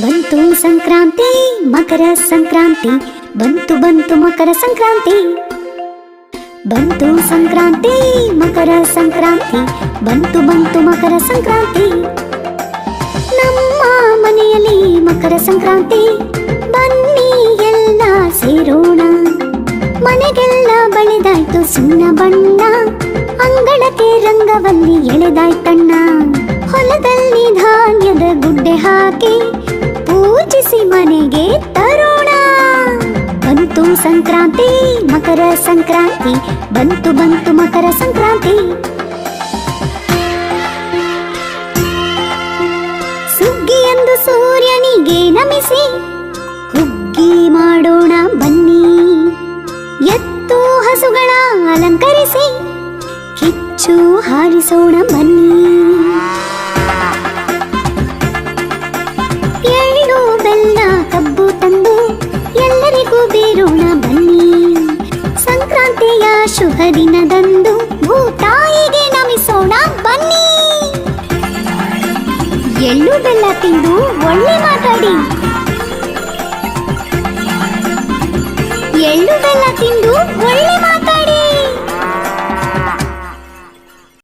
ಬಂತು ಸಂಕ್ರಾಂತಿ ಮಕರ ಸಂಕ್ರಾಂತಿ, ಬಂತು ಬಂತು ಮಕರ ಸಂಕ್ರಾಂತಿ. ಬಂತು ಸಂಕ್ರಾಂತಿ ಮಕರ ಸಂಕ್ರಾಂತಿ, ಬಂತು ಬಂತು ಮಕರ ಸಂಕ್ರಾಂತಿ. ನಮ್ಮ ಮನೆಯಲ್ಲಿ ಮಕರ ಸಂಕ್ರಾಂತಿ, ಬನ್ನಿ ಎಲ್ಲ ಸೇರೋಣ. ಮನೆಗೆಲ್ಲ ಬಳಿದಾಯ್ತು ಸುಣ್ಣ ಬಣ್ಣ, ಅಂಗಳಕ್ಕೆ ರಂಗವಲ್ಲಿ ಎಳೆದಾಯ್ತಣ್ಣ. ಹೊಲದಲ್ಲಿ ಧಾನ್ಯದ ಗುಡ್ಡೆ ಹಾಕಿ ಪೂಜಿಸಿ ಮನೆಗೆ ತರೋಣ. ಬಂತು ಸಂಕ್ರಾಂತಿ ಮಕರ ಸಂಕ್ರಾಂತಿ, ಬಂತು ಬಂತು ಮಕರ ಸಂಕ್ರಾಂತಿ. ಸುಗ್ಗಿ ಎಂದು ಸೂರ್ಯನಿಗೆ ನಮಿಸಿ ಹುಗ್ಗಿ ಮಾಡೋಣ ಬನ್ನಿ. ಎತ್ತು ಹಸುಗಳ ಅಲಂಕರಿಸಿ ಕಿಚ್ಚು ಹಾರಿಸೋಣ ಬನ್ನಿ. ಎಳ್ಳು ಬೆಲ್ಲ ಕಬ್ಬು ತಂದು ಎಲ್ಲರಿಗೂ ಬೀರೋಣ ಬನ್ನಿ. ಸಂಕ್ರಾಂತಿಯ ಶುಭ ದಿನದಂದು ಭೂತಾಯಿಗೆ ನಮಿಸೋಣ ಬನ್ನಿ. ಎಳ್ಳು ಬೆಲ್ಲ ತಿಂದು ಒಳ್ಳೆ ಮಾತಾಡಿ, ಎಳ್ಳು ಬೆಲ್ಲ ತಿಂದು